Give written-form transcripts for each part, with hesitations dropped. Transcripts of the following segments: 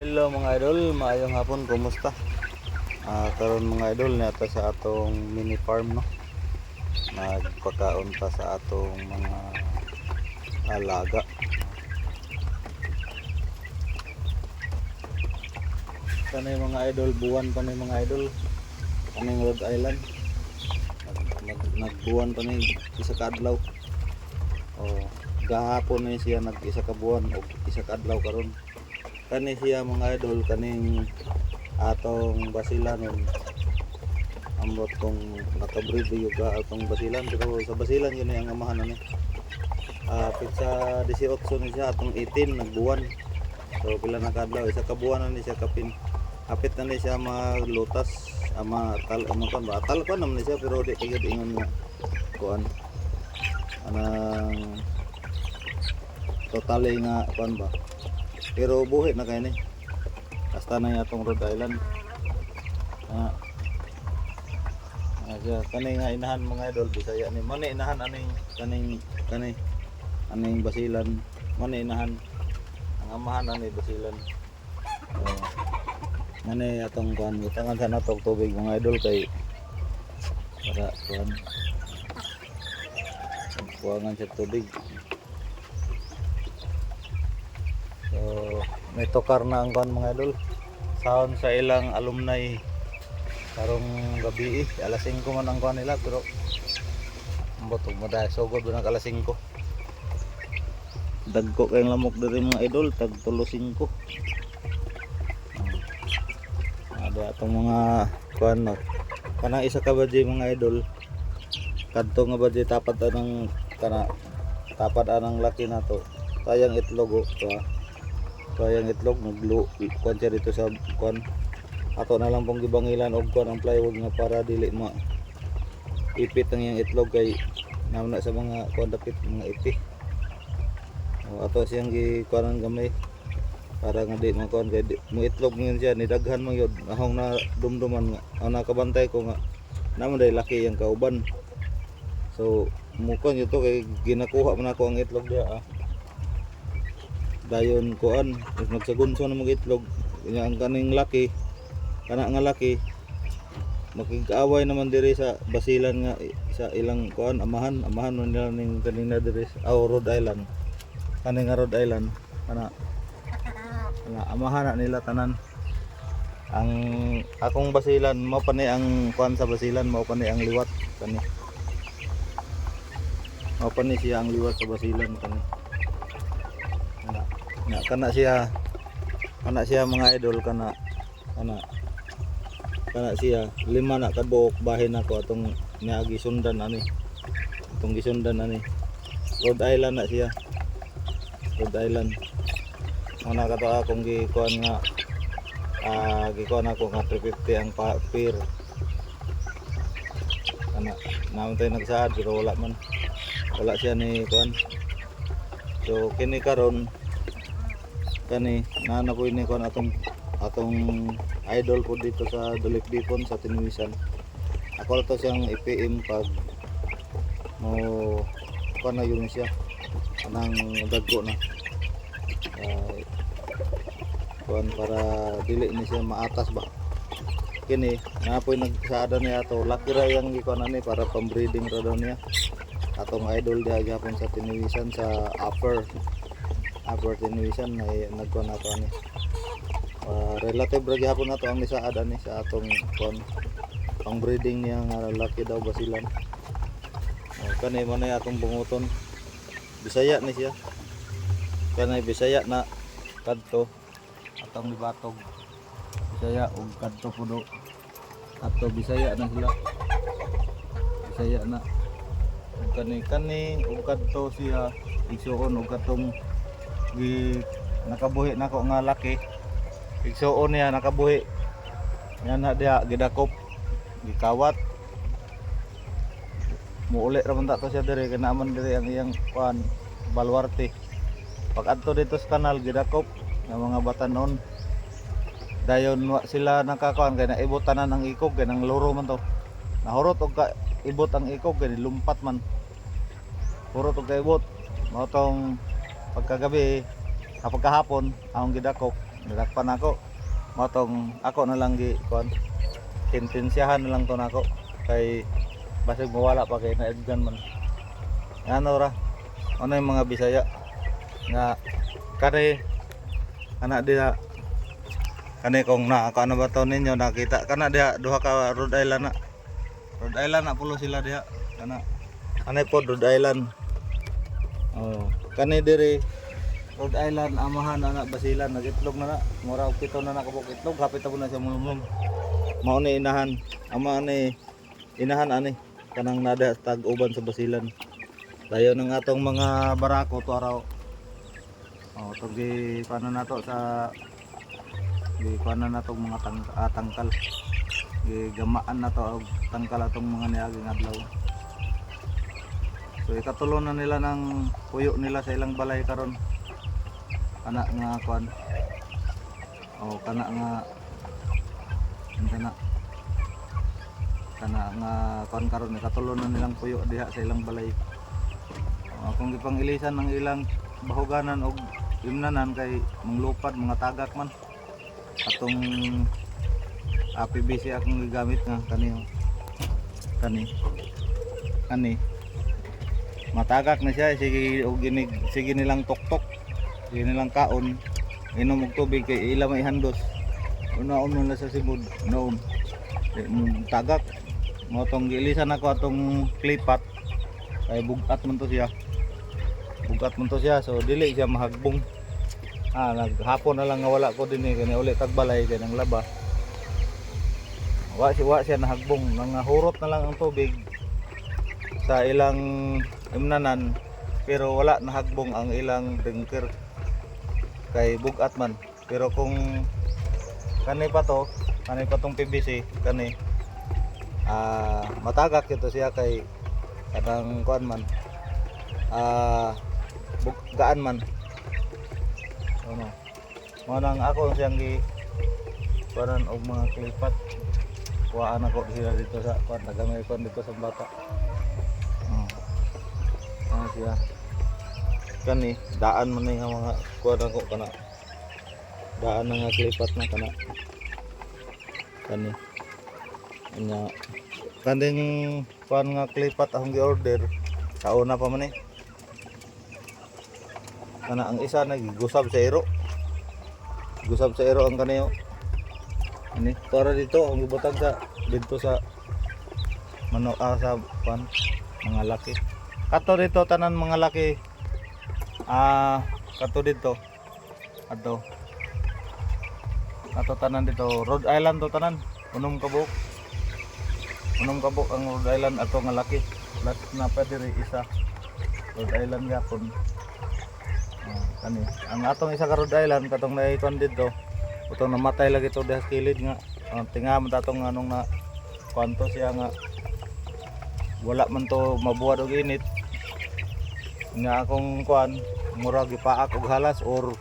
Hello mga idol, maayong hapon, kumusta? Karon mga idol nata sa atong mini farm no. Nagpakaon ta sa atong mga alaga. Kanay mga idol, buwan pa ni mga idol. Kaning Rhode Island. Nagbuwan pa ni isa ka adlaw. Gahapon ni siya nag-isa ka buwan o isa ka adlaw karon. Kani siya mga idol, kaning atong basilanon ambot kong nakabreed yuga atong basilan, pero sa basilan yun ay ang amahan ani. Pizza 18 ni siya atong 18 nagbuwan. So pila na kadlaw isa ka buwan na ni siya kapin. Hapit na ni siya maglutas ama tal kan ba tal pa naman ni siya, pero di kagid ingon nga kuan anang totally nga kuan ba, pero buhi na kay ni hasta na atong Rhode Island. Kani nga inahan mga idol, Bisaya ni mo ni inahan aning aning basilan mo ni inahan ang amahan ani basilan. Ngani atong kuan gitangan sa natong tubig mga idol kay para kuan kuwangan sa tubig. So may tokar na ang kuan mga idol, sound sa ilang alumni karong gabi alas 5 man ang kuan nila, pero botog mo dahil sugod na alas 5. Dagko kayong lamok diri mga idol, tag 3-5. Ada atong mga kuan no. Kanang isa ka ba di mga idol, kadto nga ba di tapat anang kana tapat anang laki na to. Sayang itlog sayang itlog naglu kuan siya dito sa kuan. Ato na lang pong gibangilan og kuan ang plywood nga para dili ma ipit ang iyang itlog kay nauna sa mga kuan dapit mga ipi. Ato siyang gikuanan gamay para nga di makuan kay mo itlog ngon siya ni daghan man yun ahong na dumduman nga ang nakabantay ko nga naman dai laki yang kauban. So mukon yun to kay ginakuha man ako ang itlog diha dayon kuan magsagunso na mga itlog nya ang kaning laki kana nga laki makig-away naman diri sa basilan nga sa ilang kuan amahan man nila ning kanina diri sa Rhode Island. Kaning nga Rhode Island kana amahan na nila tanan. Ang akong basilan mao pa ni ang kuan sa basilan, mao pa ni ang liwat kani. Mao pa ni siya ang liwat sa basilan kani. Kana siya mga idol kana siya lima na kabuok bahin ako atong niagi sundan ani. Atong gisundan ani. Rhode Island na siya. Rhode Island. Ang nakato akong gikuan nga gikuan ako nga 350 ang pair. Naman tayo nagsaad pero wala siya ni kuan. So kini karon kani nanapoy ni kuan atong idol po dito sa Dalipdipon sa Tiniwisan. Ako lang to siyang IPM pag mo kuan na yun siya nang dagko na kuan para dili ni siya maatas ba. Kini napoy nagsaada niya to laki ra yang gikuan ani para pambreeding ra daw niya atong idol diha gyapon sa Tiniwisan sa upper Tiniwisan ay nagkuan nato ani. Relative ra gyapon nato ang nisaad ani sa atong kuan pambreeding niya nga laki daw basilan. Kani mo na atong bunguton Bisaya ni siya. Kanay Bisaya na kadto atong libatog. Bisaya ug kadto puno. Ato Bisaya na sila. Bisaya na. Ug kani ug kadto siya igsuon ug katong nakabuhi nako nga laki. Igsuon niya nakabuhi. Yan na diha gidakop, gikawat. Muuli ra man ta to siya diri kay naman diri ang iyang kuan balwarte. Pag adto dito sa kanal gidakop ng mga batanon. Dayon sila nakakuan kay naibutanan ang ikog kay nang luro man to. Nahurot og ibot ang ikog kay lumpat man. Hurot og kaibot. Mao tong pagkagabi, pagkahapon ang gidakop nilakpan ako. Matong ako na lang gi kon intensyahan na lang to nako kay basig mawala pa kay naedgan man. Ano ra? Ano yung mga Bisaya nga kani anak diha kani kung ano ba to ninyo nakita kana diha duha ka Rhode Island na. Rhode Island na pulo sila diha kana. Anay po Rhode Island. Oh, kani diri Rhode Island amahan anak basilan nagitlog na mura og pito na nakabuk itlog hapit na siya mulumlum. Mao ni inahan ama ni inahan ani kanang nada tag uban sa basilan. Dayon ng atong mga barako to araw. Oh, to gi paano na to sa gi paano na tong mga tangkal. Gi gamaan na to og tangkal atong mga niaging adlaw. So ikatulo na nila ng puyo nila sa ilang balay karon. Kana nga kuan. Oh, kana nga kana nga kuan karon ikatulo na nilang puyo diha sa ilang balay. Kung gipangilisan ng ilang bahuganan og imnanan kay manglupad mga tagak man. Atong PVC akong gigamit nga kani matagak na siya sige og ginig sige nilang tuktok. Sige nilang kaon, inom og tubig kay ila may handos. Unaon man sa simod, noon. Tagak. Mo tong giilisan ako atong klipat. Kay bugat man to siya. Bugat man to siya so dili siya mahagbong. Naghapon na lang nga wala ko dinhi kani uli tag balay kay nang laba. Wa siya nahagbong, nangahurot na lang ang tubig sa ilang imnanan pero wala nahagbong ang ilang drinker. Kay bugat man pero kung kani pa tong PVC kani matagak ito siya kay kadang kuan man gaan man ano mo nang ako siyang gi kuanan og mga klipat kuhaan ako sila dito sa kuan nagamay ko dito sa bata siya kani daan man nga mga kuan ako kana daan nga klipat na kana kani nya kanding kuan nga klipat akong gi-order sa una pa man kana ang isa nagigusab sa ero ang kaniyo ani para dito ang gibutang sa dito sa sa kuan mga laki kato dito tanan mga laki kato dito ato tanan dito Rhode Island to tanan unom kabuk ang Rhode Island ato nga laki last na pa diri isa Rhode Island gapon kani ang atong isa ka Rhode Island katong naikon dito utong namatay lagi to dihas kilid nga tinga man tatong anong na kwanto siya nga wala man to mabuhat og init nga akong kuan mura gipaak og halas or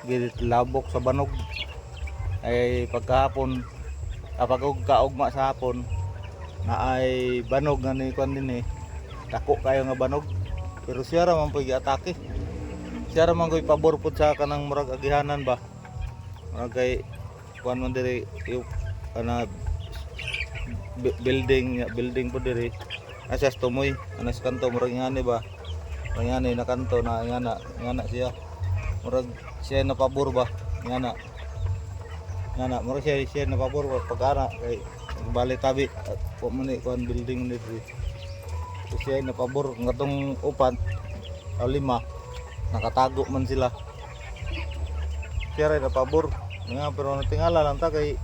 gilabok sa banog ay pagkahapon pag kaugma sa hapon na ay banog nga ni kuan din dako kayo nga banog pero siya ra man pud giatake siya ra man koy pabor pud sa kanang murag agihanan ba murag kay kuan man diri kana building pud diri asas tumoy anas kanto murag ngani ba ngani na kanto na ngana siya murag siya na pabor ba ngana murag siya na pabor ba pag-ana kay bali tabi po man kuan building diri siya na pabor ngatong upat o lima nakatago man sila siya rin na pabor nga pero natingala lang ta kay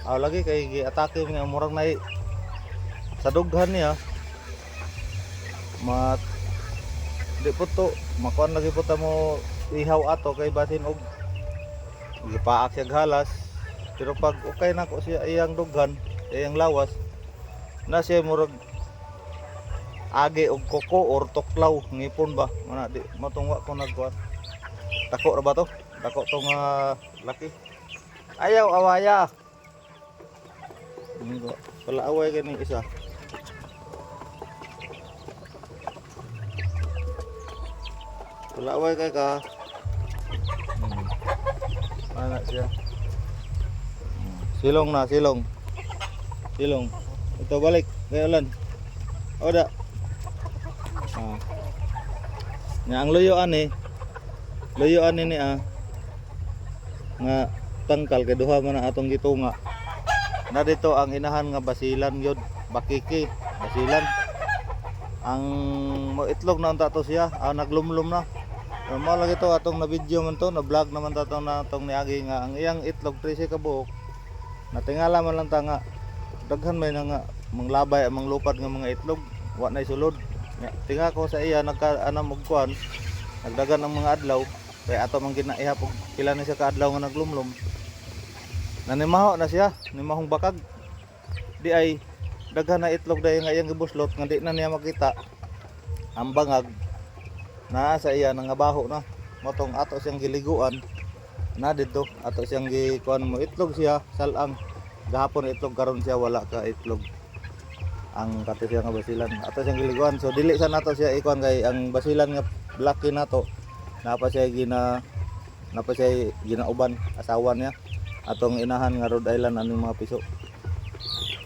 lagi kay gi-atake nga murag na sa dughan niya di po to makuan lagi po ta mo ihaw ato kay basin og gipaak siya halas pero pag okay na ko siya iyang dughan iyang lawas na siya murag agi og koko or toklaw ngipon ba mana di matungwa ko nagkuan tako ra ba to tako to nga laki ayaw awaya wala away kani isa wala away kay ka Mana siya. Silong na, silong. Silong. Ito balik kay ulan. Oda. Ah. Nya ang luyuan ni. Luyuan ni nga tangkal kay duha man ang atong gitunga. Na dito ang inahan nga basilan yun, bakiki, basilan. Ang itlog na unta to siya, naglumlum na. Mo lagi to atong na video man to, na vlog naman ta na atong niagi nga ang iyang itlog 13 ka buok. Natingala man lang ta nga daghan may na nga manglabay ang manglupad nga mga itlog, wa nay sulod. Tinga ko sa iya nagka-anam og kuan, nagdagan ang mga adlaw, kay ato man ginaihap og pila na siya ka adlaw nga naglumlum. Nanimaho na siya, nimahong bakag. Di ay daghan na itlog dahil nga iyang gibuslot nga di na niya makita ang bangag na sa iya nangabaho na. Motong ato siyang giliguan na dito, ato siyang gikuan mo itlog siya salang. Gahapon itlog karon siya wala ka itlog. Ang kati siya nga basilan, ato siyang giliguan. So dili sa nato siya ikuan kay ang basilan nga laki nato. Napa siya ginauban asawa niya. Atong inahan nga Rhode Island aning mga piso.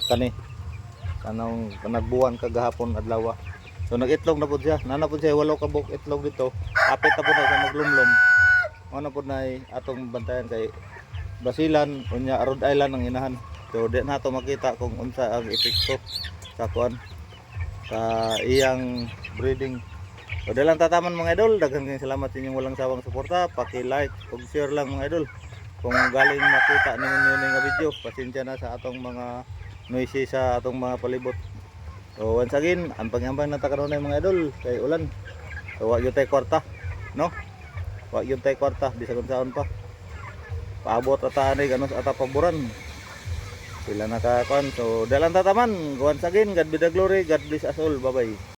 Kani kanang nagbuwan kagahapon adlaw. So nagitlog na pud siya. Nana pud siya 8 ka buok itlog dito. Apit na pud na siya maglumlum. Ano pud na atong bantayan kay basilan unya Rhode Island ang inahan. So di nato makita kung unsa ang epekto sa kuan sa iyang breeding. So dalang tataman mga idol, daghang salamat sa inyong walang sawang suporta. Paki-like ug share lang mga idol. Kung galing makita ninyo nga video, pasensya na sa atong mga noisy sa atong mga palibot. So once again, ang pag-ambang natakaroon na mga idol kay ulan. So wag yung tayo kwarta, no? Wag yung tayo kwarta, bisa kung saan pa. Paabot ata ani ganos ata paboran. Sila nakakuan. So dalang tataman, once again, God be the glory, God bless us all. Bye bye.